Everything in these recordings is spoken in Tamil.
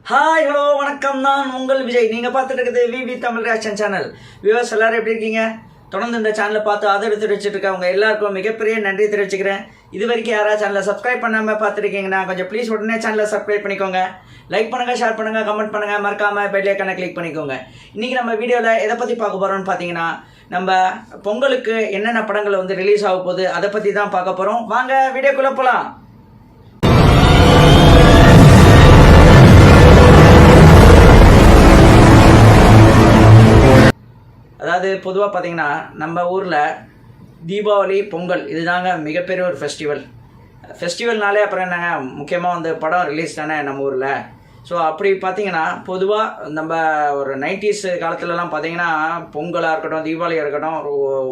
ஹாய் ஹலோ வணக்கம். நான் உங்கள் விஜய். நீங்கள் பார்த்துட்டு இருக்குது விவி தமிழ் ரியாக்ஷன் சேனல். வியூவர்ஸ் எல்லாரும் எப்படி இருக்கீங்க? தொடர்ந்து இந்த சேனலை பார்த்து ஆதரவு தெரிவிச்சுட்டு இருக்கவங்க எல்லாருக்கும் மிகப்பெரிய நன்றி தெரிவிச்சுக்கிறேன். இது வரைக்கும் யாராவது சேனலை சப்ஸ்கிரைப் பண்ணாமல் பார்த்துருக்கீங்கன்னா கொஞ்சம் ப்ளீஸ் உடனே சேனலை சப்ஸ்கிரைப் பண்ணிக்கோங்க. லைக் பண்ணுங்கள், ஷேர் பண்ணுங்கள், கமெண்ட் பண்ணுங்கள், மறக்காமல் பெல் ஐகானை கிளிக் பண்ணிக்கோங்க. இன்றைக்கி நம்ம வீடியோவில் எதை பற்றி பார்க்க போகிறோம்னு பார்த்தீங்கன்னா, நம்ம பொங்கலுக்கு என்னென்ன படங்கள் வந்து ரிலீஸ் ஆக போகுது அதை பற்றி தான் பார்க்க போகிறோம். வாங்க வீடியோக்குள்ளே போகலாம். அதாவது பொதுவாக பார்த்தீங்கன்னா நம்ம ஊரில் தீபாவளி, பொங்கல் இதுதாங்க மிகப்பெரிய ஒரு ஃபெஸ்டிவல்னாலே அப்புறம் என்னங்க, முக்கியமாக வந்து படம் ரிலீஸ் தானே நம்ம ஊரில். ஸோ அப்படி பார்த்தீங்கன்னா பொதுவாக நம்ம ஒரு 90s காலத்துலலாம் பார்த்தீங்கன்னா பொங்கலாக இருக்கட்டும், தீபாவளியாக இருக்கட்டும்,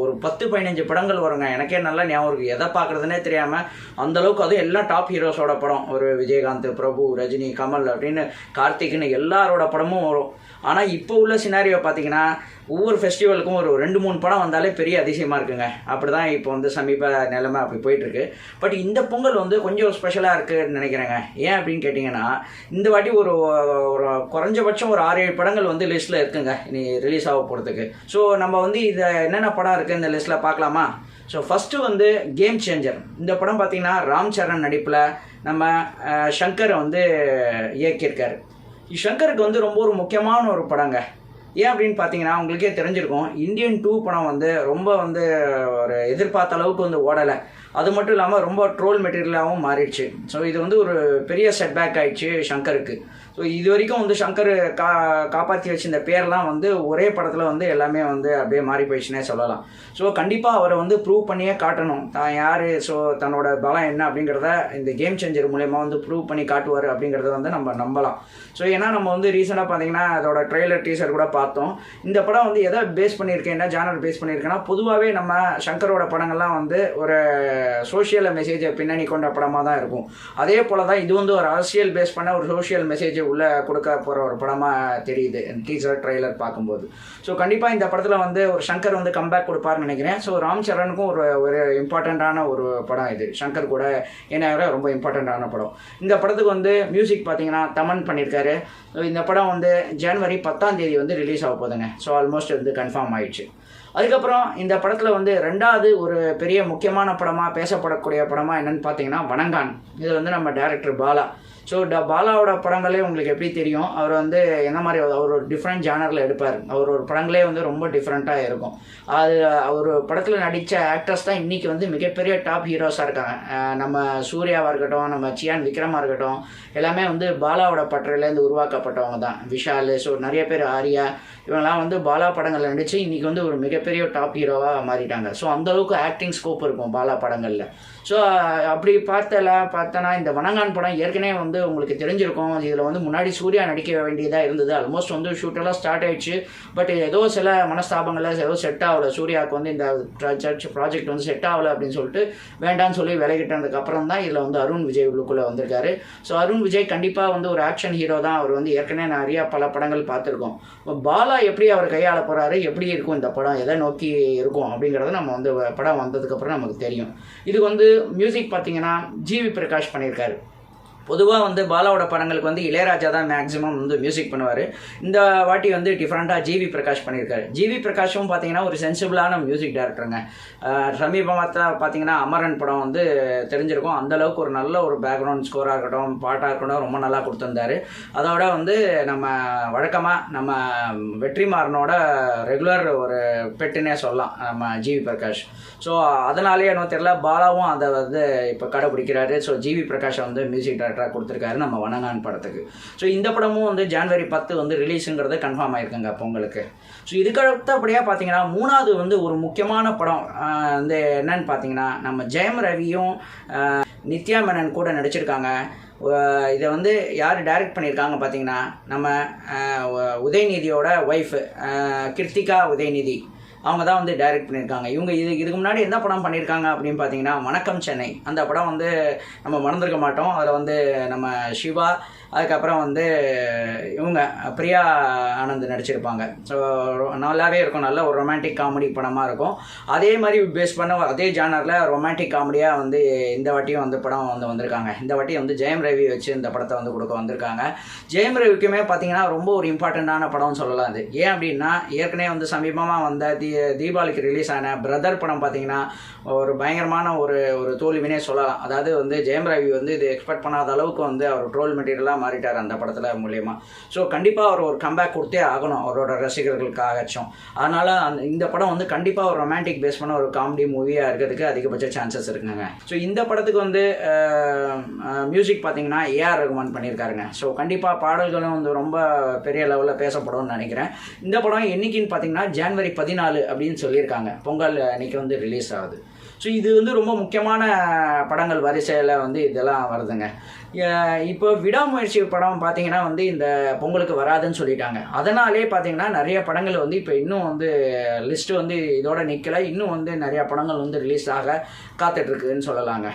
ஒரு 10-15 படங்கள் வருங்க. எனக்கே நல்லா ஞாபகம் இருக்குது. எதை பார்க்குறதுனே தெரியாமல் அந்தளவுக்கு அதுவும் எல்லாம் டாப் ஹீரோஸோட படம். ஒரு விஜயகாந்த், பிரபு, ரஜினி, கமல் அப்படின்னு கார்த்திக்னு எல்லாரோட படமும் வரும். ஆனால் இப்போ உள்ள சினாரியோ பார்த்தீங்கன்னா ஒவ்வொரு ஃபெஸ்டிவலுக்கும் ஒரு 2-3 படம் வந்தாலே பெரிய அதிசயமாக இருக்குங்க. அப்படி தான் இப்போ வந்து சமீப நிலைமை அப்படி போயிட்டுருக்கு. பட் இந்த பொங்கல் வந்து கொஞ்சம் ஸ்பெஷலாக இருக்குதுன்னு நினைக்கிறேங்க. ஏன் அப்படின்னு கேட்டிங்கன்னா, இந்த வாட்டி ஒரு குறைஞ்சபட்சம் ஒரு 6-7 படங்கள் வந்து லிஸ்ட்டில் இருக்குங்க இனி ரிலீஸ் ஆக போகிறதுக்கு. ஸோ நம்ம வந்து இதை என்னென்ன படம் இருக்குது இந்த லிஸ்ட்டில் பார்க்கலாமா? ஸோ ஃபஸ்ட்டு வந்து கேம் சேஞ்சர். இந்த படம் பார்த்திங்கன்னா ராம் சரண் நடிப்பில் நம்ம ஷங்கர் வந்து இயக்கியிருக்காரு. ஷங்கருக்கு வந்து ரொம்ப ஒரு முக்கியமான ஒரு படங்க. ஏன் அப்படின்னு பார்த்தீங்கன்னா, உங்களுக்கே தெரிஞ்சிருக்கும், இந்தியன் 2 படம் வந்து ரொம்ப வந்து ஒரு எதிர்பார்த்த அளவுக்கு வந்து ஓடலை. அது மட்டும் இல்லாமல் ரொம்ப ட்ரோல் மெட்டீரியலாகவும் மாறிடுச்சு. ஸோ இது வந்து ஒரு பெரிய செட்பேக் ஆகிடுச்சு ஷங்கருக்கு. ஸோ இது வரைக்கும் வந்து ஷங்கர் காப்பாற்றி வச்சு இந்த பேர்லாம் வந்து ஒரே படத்தில் வந்து எல்லாமே வந்து அப்படியே மாறி போயிடுச்சுன்னே சொல்லலாம். ஸோ கண்டிப்பாக அவரை வந்து ப்ரூவ் பண்ணியே காட்டணும் தான் யார், ஸோ தன்னோட பலம் என்ன அப்படிங்கிறத இந்த கேம் சேஞ்சர் மூலயமா வந்து ப்ரூவ் பண்ணி காட்டுவார் அப்படிங்கிறத வந்து நம்ம நம்பலாம். ஸோ ஏன்னா நம்ம வந்து ரீசெண்டாக பார்த்தீங்கன்னா அதோட ட்ரெய்லர், டீசர் கூட பார்த்தோம். இந்த படம் வந்து எதை பேஸ் பண்ணியிருக்கேன், என்ன ஜானர் பேஸ் பண்ணியிருக்கேன்னா, பொதுவாகவே நம்ம ஷங்கரோட படங்கள்லாம் வந்து ஒரு சோஷியல் மெசேஜை பின்னணி கொண்ட படமாக தான் இருக்கும். அதே போல் தான் இது வந்து ஒரு அரசியல் பேஸ் பண்ண ஒரு சோஷியல் மெசேஜை உள்ளே கொடுக்க போகிற ஒரு படமாக தெரியுது டீசர், ட்ரெய்லர் பார்க்கும்போது. ஸோ கண்டிப்பாக இந்த படத்தில் வந்து ஒரு ஷங்கர் வந்து கம்பேக் கொடுப்பார்னு நினைக்கிறேன். ஸோ ராம் சரணுக்கும் ஒரு இம்பார்ட்டண்ட்டான ஒரு படம் இது. ஷங்கர் கூட என்ன ரொம்ப இம்பார்ட்டண்ட்டான படம். இந்த படத்துக்கு வந்து மியூசிக் பார்த்தீங்கன்னா தமன் பண்ணியிருக்காரு. இந்த படம் வந்து ஜனவரி 10ஆம் தேதி வந்து ரிலீஸ் ஆக போகுதுங்க. ஸோ ஆல்மோஸ்ட் வந்து கன்ஃபார்ம் ஆயிடுச்சு. அதுக்கப்புறம் இந்த படத்தில் வந்து ரெண்டாவது ஒரு பெரிய முக்கியமான படமாக பேசப்படக்கூடிய படமாக என்னென்னு பார்த்தீங்கன்னா வணங்கான். இது வந்து நம்ம டைரக்டர் பாலா. ஸோ பாலாவோட படங்களே உங்களுக்கு எப்படி தெரியும், அவர் வந்து என்ன மாதிரி அவர் ஒரு டிஃப்ரெண்ட் ஜானரில் எடுப்பார். அவர் ஒரு படங்களே வந்து ரொம்ப டிஃப்ரெண்ட்டாக இருக்கும். அது அவர் படத்தில் நடித்த ஆக்டர்ஸ் தான் இன்றைக்கி வந்து மிகப்பெரிய டாப் ஹீரோஸாக இருக்காங்க. நம்ம சூர்யாவாக இருக்கட்டும், நம்ம சியான் விக்ரமாக இருக்கட்டும், எல்லாமே வந்து பாலாவோட பட்டறையிலேருந்து உருவாக்கப்பட்டவங்க தான். விஷால், ஸோ நிறைய பேர், ஆரியா, இவங்கெல்லாம் வந்து பாலா படங்களில் நடித்து இன்றைக்கி வந்து ஒரு மிகப்பெரிய டாப் ஹீரோவாக மாறிட்டாங்க. ஸோ அந்தளவுக்கு ஆக்டிங் ஸ்கோப் இருக்கும் பாலா படங்களில். ஸோ அப்படி பார்த்தனா இந்த வணங்கான் படம் ஏற்கனவே வந்து உங்களுக்கு தெரிஞ்சிருக்கும். இதில் வந்து முன்னாடி சூர்யா நடிக்க வேண்டியதாக இருந்தது. ஆல்மோஸ்ட் வந்து ஷூட்டெல்லாம் ஸ்டார்ட் ஆயிடுச்சு. பட் ஏதோ சில மனஸ்தாபங்களில் ஏதோ செட் ஆகலை. சூர்யாவுக்கு வந்து இந்த ப்ராஜெக்ட் வந்து செட் ஆகலை அப்படின்னு சொல்லிட்டு வேண்டான்னு சொல்லி விலகிட்டதுக்கப்புறம் தான் இதில் வந்து அருண் விஜய் உள்ளுக்குள்ளே வந்திருக்காரு. ஸோ அருண் விஜய் கண்டிப்பாக வந்து ஒரு ஆக்ஷன் ஹீரோ தான். அவர் வந்து ஏற்கனவே நிறையா பல படங்கள் பார்த்துருக்கோம். பாலா எப்படி அவர் கையாள போகிறாரு, எப்படி இருக்கும் இந்த படம், எதை நோக்கி இருக்கும் அப்படிங்கிறத நம்ம வந்து படம் வந்ததுக்கப்புறம் நமக்கு தெரியும். இதுக்கு வந்து மியூசிக் பார்த்தீங்கன்னா ஜிவி பிரகாஷ் பண்ணியிருக்காரு. பொதுவாக வந்து பாலாவோட படங்களுக்கு வந்து இளையராஜா தான் மேக்ஸிமம் வந்து மியூசிக் பண்ணுவார். இந்த வாட்டி வந்து டிஃப்ரெண்ட்டாக ஜிவி பிரகாஷ் பண்ணியிருக்காரு. ஜிவி பிரகாஷும் பார்த்தீங்கன்னா ஒரு சென்சிபிளான மியூசிக் டைரக்டருங்க. சமீபமாக பார்த்தீங்கன்னா அமரன் படம் வந்து தெரிஞ்சிருக்கும். அந்தளவுக்கு ஒரு நல்ல ஒரு பேக்ரவுண்ட் ஸ்கோராக இருக்கட்டும், பாட்டாக இருக்கட்டும், ரொம்ப நல்லா கொடுத்துருந்தாரு. அதோட வந்து நம்ம வழக்கமாக நம்ம வெற்றிமாறனோட ரெகுலர் ஒரு பெட்டுன்னே சொல்லலாம் நம்ம ஜிவி பிரகாஷ். ஸோ அதனாலேயே என்ன தெரியல, பாலாவும் அதை வந்து இப்போ கடைப்பிடிக்கிறாரு. ஸோ ஜிவி பிரகாஷை வந்து மியூசிக் டைரக்டர் கொடுத்துருக்காரு நம்ம வணங்கான் படத்துக்கு. ஸோ இந்த படமும் வந்து ஜனவரி 10 வந்து ரிலீஸுங்கிறது கன்ஃபார்ம் ஆயிருக்குங்க பொங்கலுக்கு. ஸோ இதுக்கு அடுத்தபடியாக பார்த்தீங்கன்னா மூணாவது வந்து ஒரு முக்கியமான படம் வந்து என்னன்னு பார்த்தீங்கன்னா, நம்ம ஜெயம் ரவியும் நித்யா மேனன் கூட நடிச்சிருக்காங்க. இதை வந்து யார் டைரக்ட் பண்ணியிருக்காங்க பார்த்தீங்கன்னா, நம்ம உதயநிதியோட ஒய்ஃபு கிருத்திகா உதயநிதி. அவங்க தான் வந்து டைரக்ட் பண்ணியிருக்காங்க. இவங்க இதுக்கு முன்னாடி எந்த படம் பண்ணியிருக்காங்க அப்படின்னு பார்த்தீங்கன்னா வணக்கம் சென்னை. அந்த படம் வந்து நம்ம மறந்துருக்க மாட்டோம். அதில் வந்து நம்ம சிவா, அதுக்கப்புறம் வந்து இவங்க பிரியா ஆனந்த் நடிச்சிருப்பாங்க. ஸோ நல்லாவே இருக்கும், நல்ல ஒரு ரொமான்டிக் காமெடி படமாக இருக்கும். அதே மாதிரி பேஸ் பண்ண அதே ஜானரில் ரொமான்டிக் காமெடியாக வந்து இந்த வாட்டியும் வந்து படம் வந்து வந்திருக்காங்க. இந்த வாட்டி வந்து ஜெயம் ரவி வச்சு இந்த படத்தை வந்து கொடுக்க வந்திருக்காங்க. ஜெயம் ரவிக்குமே பார்த்தீங்கன்னா ரொம்ப ஒரு இம்பார்ட்டண்ட்டான படம்னு சொல்லலாம். அது ஏன் அப்படின்னா ஏற்கனவே வந்து சமீபமாக வந்த தீபாவளிக்கு ரிலீஸ் ஆன பிரதர் படம் பார்த்தீங்கன்னா ஒரு பயங்கரமான ஒரு தோல்வினே சொல்லலாம். அதாவது வந்து ஜெயம் ரவி வந்து இது எக்ஸ்பெக்ட் பண்ணாத அளவுக்கு வந்து அவர் ட்ரோல் மெட்டீரியலாக மாறிட்டார் அந்த படத்தில் மூலியமா. ஸோ கண்டிப்பாக அவர் ஒரு கம்பேக் கொடுத்தே ஆகணும் அவரோட ரசிகர்களுக்காகச்சும். அதனால் இந்த படம் வந்து கண்டிப்பாக ஒரு ரொமான்டிக் பேஸ் பண்ண ஒரு காமெடி மூவியாக இருக்கிறதுக்கு அதிகபட்ச சான்சஸ் இருக்குங்க. ஸோ இந்த படத்துக்கு வந்து மியூசிக் பார்த்தீங்கன்னா ஏஆர் ரகுமான் பண்ணியிருக்காருங்க. ஸோ கண்டிப்பாக பாடல்களும் வந்து ரொம்ப பெரிய லெவலில் பேசப்படும்னு நினைக்கிறேன். இந்த படம் என்னைக்குன்னு பார்த்தீங்கன்னா ஜனவரி 14 அப்படின்னு சொல்லியிருக்காங்க. பொங்கல் அன்னைக்கு வந்து ரிலீஸ் ஆகுது. ஸோ இது வந்து ரொம்ப முக்கியமான படங்கள் வரிசையில் வந்து இதெல்லாம் வருதுங்க. இப்போ விடாமுயற்சி படம் பார்த்தீங்கன்னா வந்து இந்த பொங்கலுக்கு வராதுன்னு சொல்லிட்டாங்க. அதனாலே பார்த்தீங்கன்னா நிறைய படங்கள் வந்து இப்போ இன்னும் வந்து லிஸ்ட்டு வந்து இதோட நிற்கலை. இன்னும் வந்து நிறையா படங்கள் வந்து ரிலீஸ் ஆக காத்துட்ருக்குன்னு சொல்லலாங்க.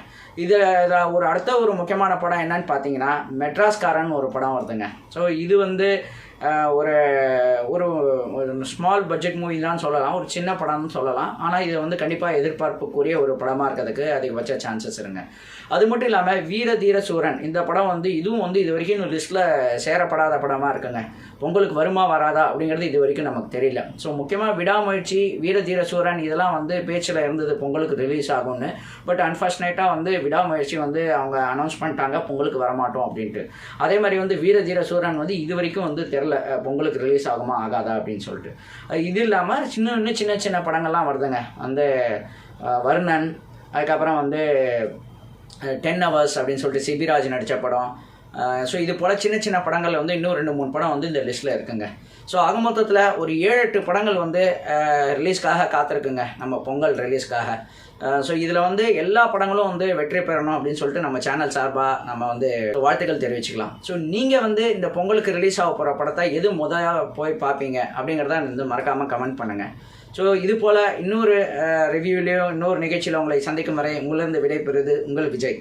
இதில் ஒரு அடுத்த ஒரு முக்கியமான படம் என்னன்னு பார்த்தீங்கன்னா மெட்ராஸ்காரன் ஒரு படம் வருதுங்க. ஸோ இது வந்து ஒரு ஒரு ஸ்மால் பட்ஜெட் மூவி தான் சொல்லலாம், ஒரு சின்ன படம்னு சொல்லலாம். ஆனால் இது வந்து கண்டிப்பாக எதிர்பார்ப்புக்குரிய ஒரு படமாக இருக்கிறதுக்கு அதிகபட்ச சான்சஸ் இருங்க. அது மட்டும் இல்லாமல் வீர தீர சூரன் இந்த படம் வந்து இதுவும் வந்து இது வரைக்கும் இன்னும் லிஸ்ட்டில் சேரப்படாத படமாக இருக்குங்க. பொங்கலுக்கு வருமா வராதா அப்படிங்கிறது இது வரைக்கும் நமக்கு தெரியல. ஸோ முக்கியமாக விடாமுயற்சி, வீர தீர சூரன் இதெல்லாம் வந்து பேச்சில் இருந்தது பொங்கலுக்கு ரிலீஸ் ஆகும்னு. பட் அன்ஃபார்ச்சுனேட்டாக வந்து விடாமுயற்சி வந்து அவங்க அனௌன்ஸ் பண்ணிட்டாங்க பொங்கலுக்கு வரமாட்டோம் அப்படின்ட்டு. அதே மாதிரி வந்து வீர தீர சூரன் வந்து இது வரைக்கும் வந்து தெரில பொங்கலுக்கு ரிலீஸ் ஆகுமா ஆகாதா அப்படின்னு சொல்லிட்டு. இது இல்லாமல் இன்னும் சின்ன சின்ன படங்கள்லாம் வருதுங்க. அந்த வர்ணன், அதுக்கப்புறம் வந்து 10 hours அப்படின்னு சொல்லிட்டு சிபிராஜ் நடித்த படம். ஸோ இது போல் சின்ன சின்ன படங்கள் வந்து இன்னும் 2-3 படம் வந்து இந்த லிஸ்ட்டில் இருக்குங்க. ஸோ ஆக மொத்தத்தில் ஒரு 7-8 படங்கள் வந்து ரிலீஸ்க்காக காத்திருக்குங்க நம்ம பொங்கல் ரிலீஸ்க்காக. ஸோ இதில் வந்து எல்லா படங்களும் வந்து வெற்றி பெறணும் அப்படின்னு சொல்லிட்டு நம்ம சேனல் சார்பாக நம்ம வந்து வாழ்த்துக்கள் தெரிவிச்சுக்கலாம். ஸோ நீங்கள் வந்து இந்த பொங்கலுக்கு ரிலீஸ் ஆக போகிற படத்தை எது முதலாக போய் பார்ப்பீங்க அப்படிங்கிறத வந்து மறக்காமல் கமெண்ட் பண்ணுங்கள். ஸோ இது போல் இன்னொரு ரிவ்யூலேயோ இன்னொரு நிகழ்ச்சியில் உங்களை சந்திக்கும் வரை உங்களிருந்து விடைபெறுவது உங்கள் விஜய்.